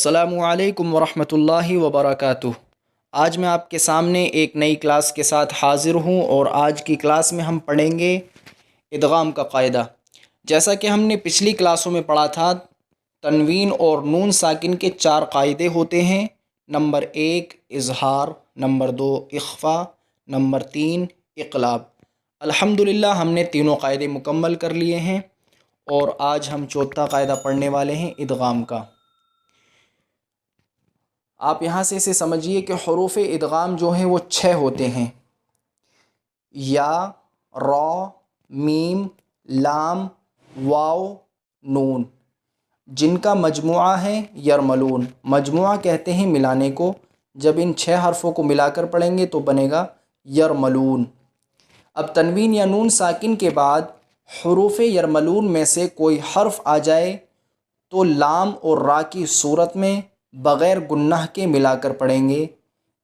السلام علیکم ورحمۃ اللہ وبرکاتہ۔ آج میں آپ کے سامنے ایک نئی کلاس کے ساتھ حاضر ہوں اور آج کی کلاس میں ہم پڑھیں گے ادغام کا قاعدہ۔ جیسا کہ ہم نے پچھلی کلاسوں میں پڑھا تھا، تنوین اور نون ساکن کے 4 قاعدے ہوتے ہیں۔ نمبر 1 اظہار، نمبر 2 اخفا، نمبر 3 اقلاب۔ الحمدللہ ہم نے تینوں قاعدے مکمل کر لیے ہیں اور آج ہم چوتھا قاعدہ پڑھنے والے ہیں ادغام کا۔ آپ یہاں سے اسے سمجھیے کہ حروف ادغام جو ہیں وہ 6 ہوتے ہیں: یا، را، میم، لام، واو، نون، جن کا مجموعہ ہے یرملون۔ مجموعہ کہتے ہیں ملانے کو۔ جب ان 6 حرفوں کو ملا کر پڑھیں گے تو بنے گا یرملون۔ اب تنوین یا نون ساکن کے بعد حروف یرملون میں سے کوئی حرف آ جائے تو لام اور را کی صورت میں بغیر گنہ کے ملا کر پڑھیں گے۔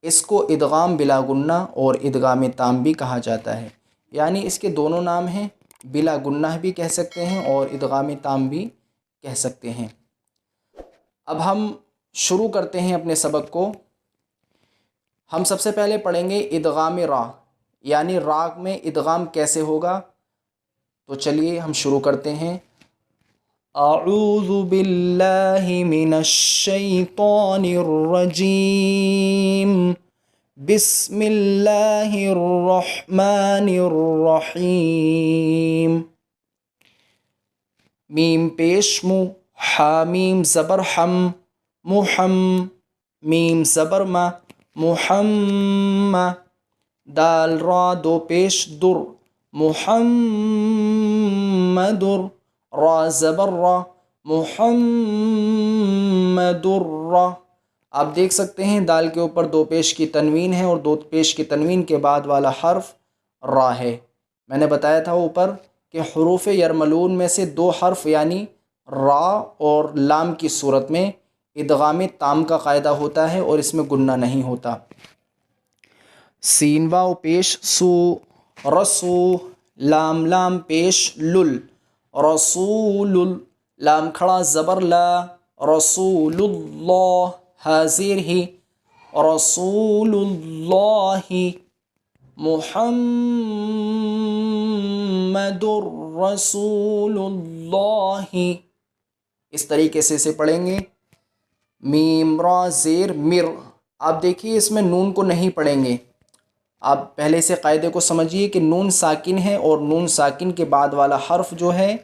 اس کو ادغام بلا گنہ اور ادغام تام بھی کہا جاتا ہے، یعنی اس کے دونوں نام ہیں، بلا گنہ بھی کہہ سکتے ہیں اور ادغام تام بھی کہہ سکتے ہیں۔ اب ہم شروع کرتے ہیں اپنے سبق کو۔ ہم سب سے پہلے پڑھیں گے ادغام را، یعنی را میں ادغام کیسے ہوگا۔ تو چلیے ہم شروع کرتے ہیں۔ اعوذ باللہ من الشیطان الرجیم، بسم اللہ الرحمن الرحیم۔ میم پیش مو، حامیم زبر حم، محم، میم زبر ما، محم، دال را دو پیش در، محمدر، را زبر را، محمدر را۔ آپ دیکھ سکتے ہیں دال کے اوپر 2 پیش کی تنوین ہے اور 2 پیش کی تنوین کے بعد والا حرف را ہے۔ میں نے بتایا تھا اوپر کہ حروف یرملون میں سے 2 حرف یعنی را اور لام کی صورت میں ادغام تام کا قاعدہ ہوتا ہے اور اس میں گنہ نہیں ہوتا۔ سین واو پیش سو، رسو، لام لام پیش لل، رسول، لام کھڑا زبر لا، رسول اللہ، حاضر ہی، رسول اللہ، محمد رسول اللہ۔ اس طریقے سے اسے پڑھیں گے۔ میم را زیر مر، آپ دیکھیے اس میں نون کو نہیں پڑھیں گے۔ آپ پہلے سے قاعدے کو سمجھیے کہ نون ساکن ہے اور نون ساکن کے بعد والا حرف جو ہے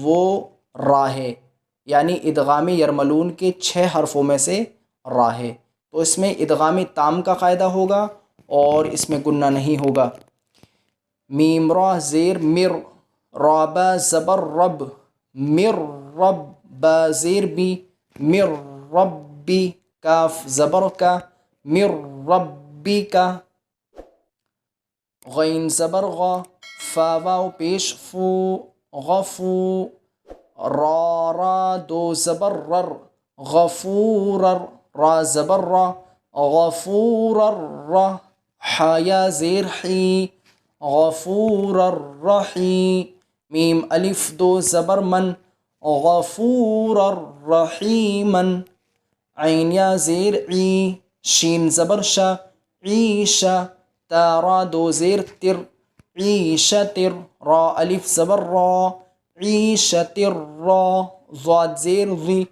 وہ را ہے، یعنی ادغام یرملون کے 6 حرفوں میں سے را ہے، تو اس میں ادغام تام کا قاعدہ ہوگا اور اس میں گنہ نہیں ہوگا۔ میم را زیر مر، را با زبر رب، مر رب، با زیر بی، مر ربی، کاف زبر کا، مر ربی کا، غین زبر غا، فا واو پیش فو، غفو، را را دو زبر رر، غفورر، را زبر را، غفورر را، حایا زیر حی، غفورر رحی، میم الف 2 زبر من، غفورر رحیمن، عین یا زیر عی، شین زبر شا، عیشا، تا را 2 زیر تر، عیشتر، را الف زبر را، عیشتر را، ضاد زیر ضی،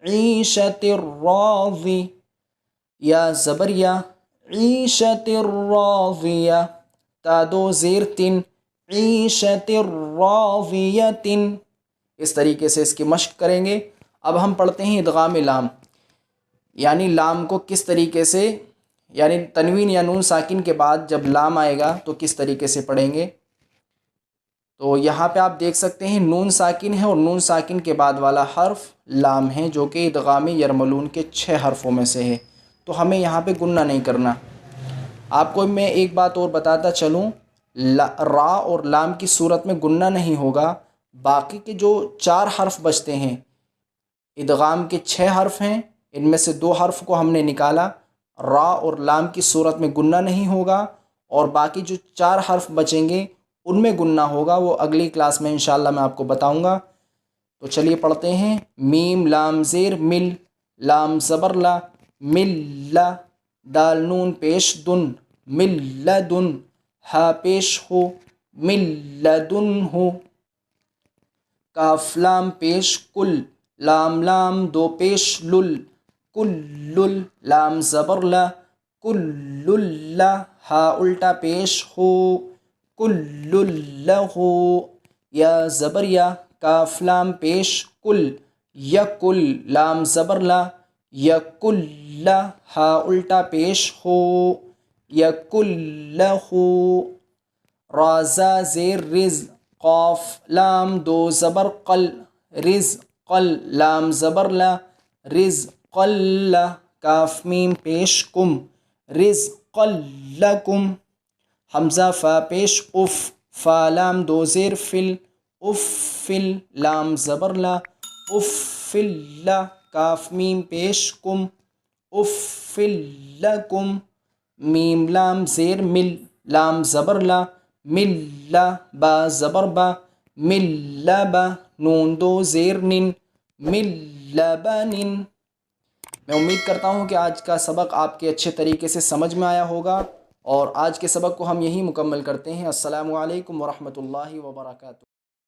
عیشتر راضی، یا زبر یا، عیشتر راضیہ، تا 2 زیر تن، عیشتر راضیتن۔ اس طریقے سے اس کی مشق کریں گے۔ اب ہم پڑھتے ہیں ادغام لام، یعنی لام کو کس طریقے سے، یعنی تنوین یا نون ساکن کے بعد جب لام آئے گا تو کس طریقے سے پڑھیں گے۔ تو یہاں پہ آپ دیکھ سکتے ہیں نون ساکن ہے اور نون ساکن کے بعد والا حرف لام ہے جو کہ ادغام یرملون کے 6 حرفوں میں سے ہے، تو ہمیں یہاں پہ گنہ نہیں کرنا۔ آپ کو میں ایک بات اور بتاتا چلوں، را اور لام کی صورت میں گنہ نہیں ہوگا، باقی کے جو 4 حرف بچتے ہیں، ادغام کے 6 حرف ہیں، ان میں سے 2 حرف کو ہم نے نکالا، را اور لام کی صورت میں گنہ نہیں ہوگا، اور باقی جو 4 حرف بچیں گے ان میں گنہ ہوگا، وہ اگلی کلاس میں انشاءاللہ میں آپ کو بتاؤں گا۔ تو چلیے پڑھتے ہیں۔ میم لام زیر مل، لام زبر لا مل دال نون پیش دن ملدن ہا پیش ہو ملدن ہو کاف لام پیش کل لام لام دو پیش لل کل لام زبر لا کل لا ہا الٹا پیش ہو کل لہو یا زبر یا کاف لام پیش کل یکل لام زبر لا یکل ہا الٹا پیش ہو یکل لہو رازا زیر رز قاف لام دو زبر قل رز قل لام زبر لا رز قل کاف میم پیش کم رز قل لکم حمزہ فا پیش اف فا لام دو زیر فل اف فل لام زبر لا اف فل کاف میم پیش کم اف فل لکم میم لام زیر مل لام زبر لا مل با زبر با مل با نون دو زیر نن مل بنن میں امید کرتا ہوں کہ آج کا سبق آپ کے اچھے طریقے سے سمجھ میں آیا ہوگا اور آج کے سبق کو ہم یہیں مکمل کرتے ہیں۔ السلام علیکم ورحمۃ اللہ وبرکاتہ۔